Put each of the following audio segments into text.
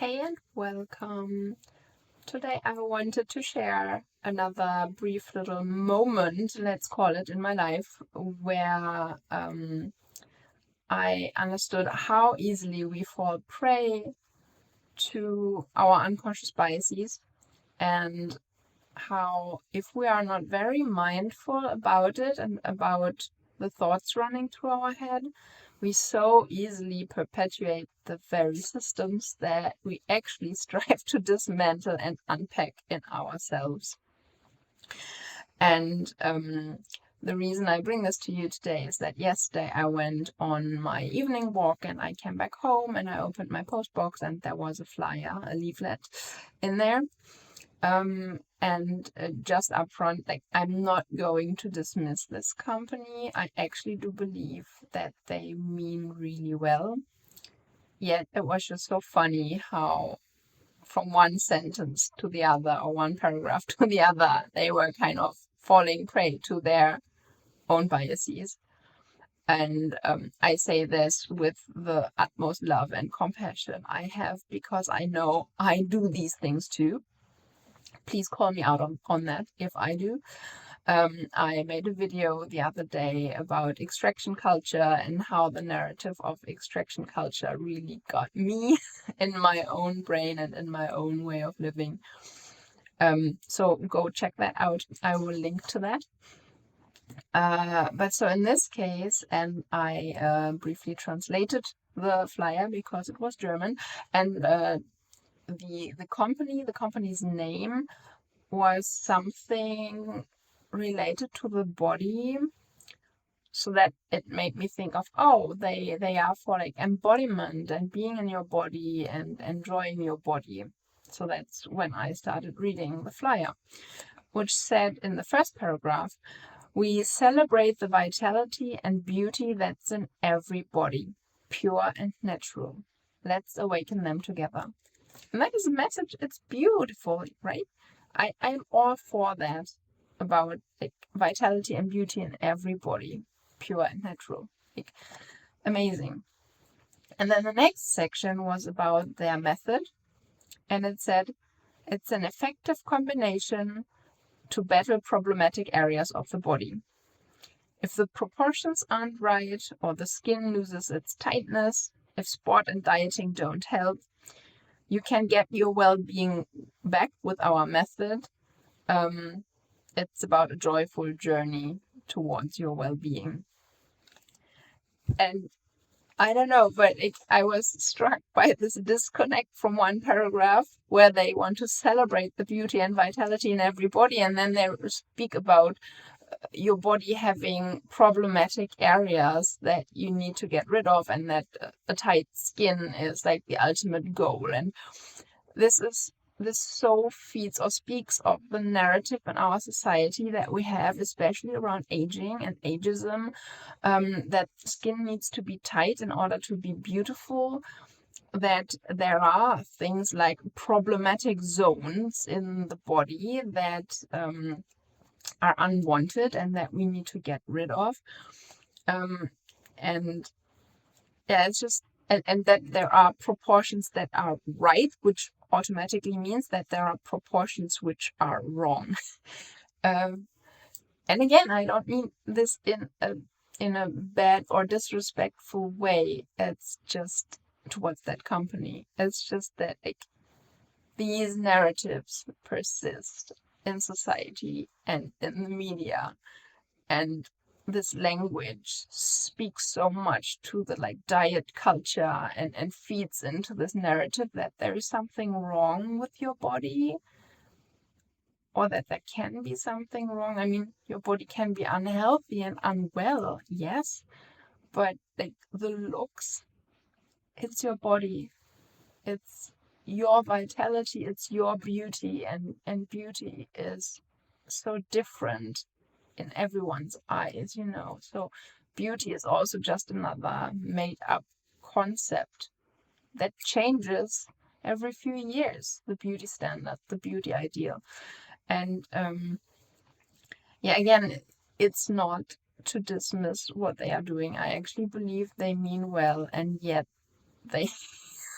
Hey and welcome. Today I wanted to share another brief little moment, let's call it, in my life where I understood how easily we fall prey to our unconscious biases, and how, if we are not very mindful about it and about the thoughts running through our head, we so easily perpetuate the very systems that we actually strive to dismantle and unpack in ourselves. And the reason I bring this to you today is that yesterday I went on my evening walk and I came back home and I opened my postbox and there was a flyer, a leaflet in there. And just upfront, like, I'm not going to dismiss this company. I actually do believe that they mean really well. Yet it was just so funny how from one sentence to the other, or one paragraph to the other, they were kind of falling prey to their own biases. And I say this with the utmost love and compassion I have, because I know I do these things too. Please call me out on that if I do. I made a video the other day about extraction culture and how the narrative of extraction culture really got me in my own brain and in my own way of living. So go check that out. I will link to that. But so in this case, and I briefly translated the flyer because it was German, and the company's name was something related to the body, so that it made me think of, oh, they are for like embodiment and being in your body and enjoying your body. So that's when I started reading the flyer, which said in the first paragraph, we celebrate the vitality and beauty that's in every body, pure and natural. Let's awaken them together. And that is a message. It's beautiful, right? I'm all for that, about like vitality and beauty in every body, pure and natural. Like, amazing. And then the next section was about their method, and it said it's an effective combination to battle problematic areas of the body. If the proportions aren't right, or the skin loses its tightness, if sport and dieting don't help, you can get your well-being back with our method. It's about a joyful journey towards your well-being. And I don't know, but I was struck by this disconnect from one paragraph where they want to celebrate the beauty and vitality in every body, and then they speak about your body having problematic areas that you need to get rid of, and that a tight skin is like the ultimate goal. And this so feeds or speaks of the narrative in our society that we have, especially around aging and ageism, that skin needs to be tight in order to be beautiful, that there are things like problematic zones in the body that are unwanted and that we need to get rid of. And yeah, it's just, and that there are proportions that are right, which automatically means that there are proportions which are wrong. And again, I don't mean this in a bad or disrespectful way. It's just towards that company. It's just that, like, these narratives persist in society and in the media, and this language speaks so much to the like diet culture and feeds into this narrative that there is something wrong with your body, or that there can be something wrong. I mean, your body can be unhealthy and unwell, yes, but like the looks, it's your body, it's your vitality, it's your beauty, and beauty is so different in everyone's eyes, you know. So beauty is also just another made up concept that changes every few years, the beauty standard, the beauty ideal. And yeah, again, it's not to dismiss what they are doing. I actually believe they mean well, and yet they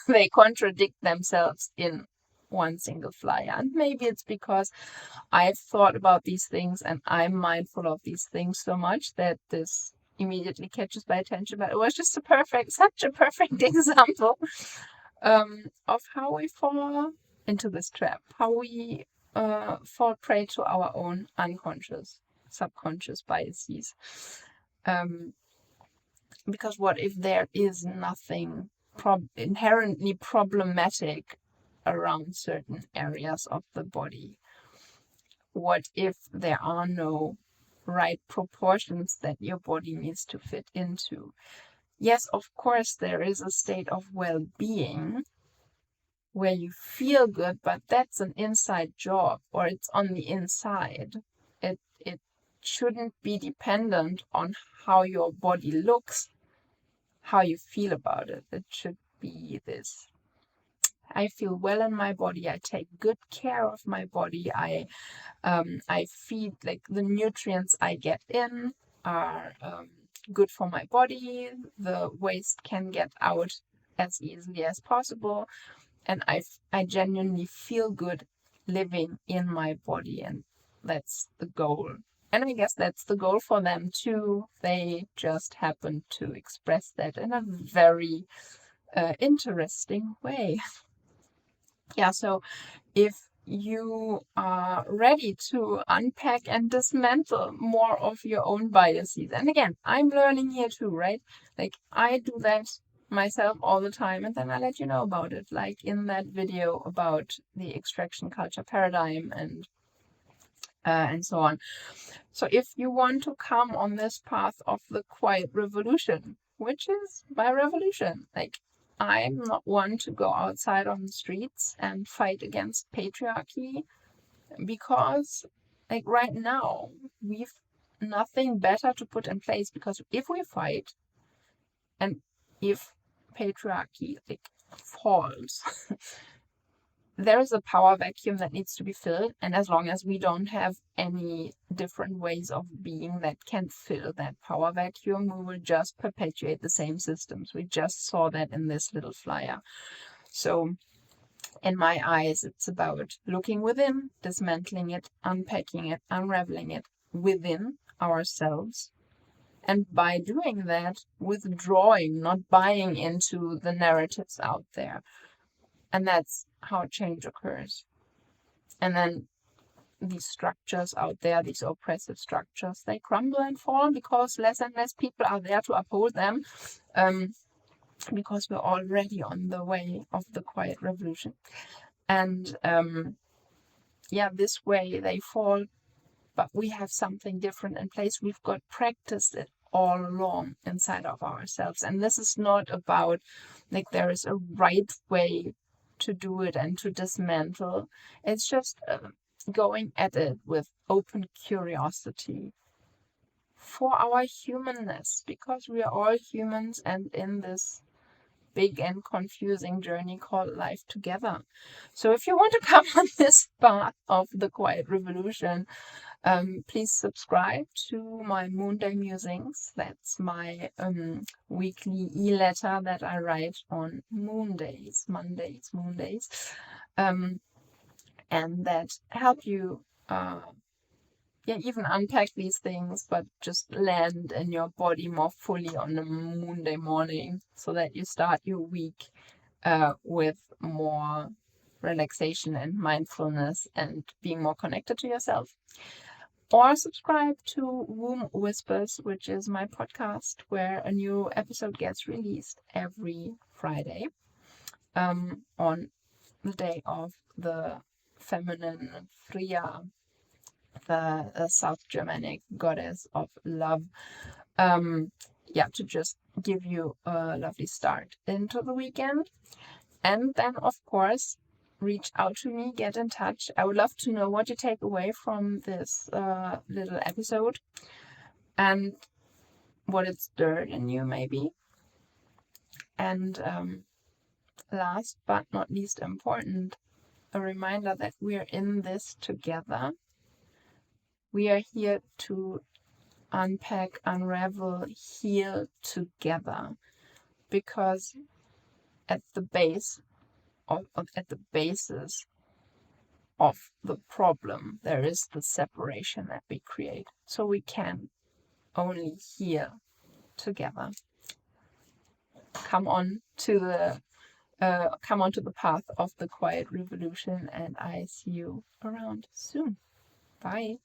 they contradict themselves in one single flyer. And maybe it's because I've thought about these things and I'm mindful of these things so much that this immediately catches my attention. But it was just such a perfect example of how we fall into this trap, how we fall prey to our own unconscious, subconscious biases. Because what if there is nothing inherently problematic around certain areas of the body? What if there are no right proportions that your body needs to fit into? Yes, of course, there is a state of well-being where you feel good, but that's an inside job, or it's on the inside. It shouldn't be dependent on how your body looks, how you feel about it. It should be this: I feel well in my body, I take good care of my body, I feed, like, the nutrients I get in are good for my body, the waste can get out as easily as possible, and I genuinely feel good living in my body, and that's the goal. And I guess that's the goal for them too. They just happen to express that in a very interesting way. Yeah, so if you are ready to unpack and dismantle more of your own biases, and again, I'm learning here too, right? Like, I do that myself all the time, and then I let you know about it, like in that video about the extraction culture paradigm and so on. So if you want to come on this path of the quiet revolution, which is my revolution, like, I'm not one to go outside on the streets and fight against patriarchy, because, like, right now we've nothing better to put in place, because if we fight and if patriarchy, like, falls, there is a power vacuum that needs to be filled, and as long as we don't have any different ways of being that can fill that power vacuum, we will just perpetuate the same systems. We just saw that in this little flyer. So in my eyes, it's about looking within, dismantling it, unpacking it, unraveling it within ourselves, and by doing that, withdrawing, not buying into the narratives out there. And that's how change occurs. And then these structures out there, these oppressive structures, they crumble and fall because less and less people are there to uphold them, because we're already on the way of the quiet revolution. And yeah, this way they fall, but we have something different in place. We've got practiced it all along inside of ourselves. And this is not about, like, there is a right way to do it and to dismantle. It's just going at it with open curiosity for our humanness, because we are all humans and in this big and confusing journey called life together. So if you want to come on this path of the quiet revolution, please subscribe to my Moonday Musings. That's my weekly e-letter that I write on Mondays, and that help you even unpack these things, but just land in your body more fully on a Monday morning, so that you start your week with more relaxation and mindfulness and being more connected to yourself. Or subscribe to Womb Whispers, which is my podcast where a new episode gets released every Friday on the day of the feminine Freya, the South Germanic goddess of love. To just give you a lovely start into the weekend. And then, of course, reach out to me, get in touch. I would love to know what you take away from this little episode and what it stirred in you, maybe. And last but not least important, a reminder that we're in this together. We are here to unpack, unravel, heal together, because at the base at the basis of the problem, there is the separation that we create. So we can only heal together. Come on to the path of the quiet revolution, and I see you around soon. Bye.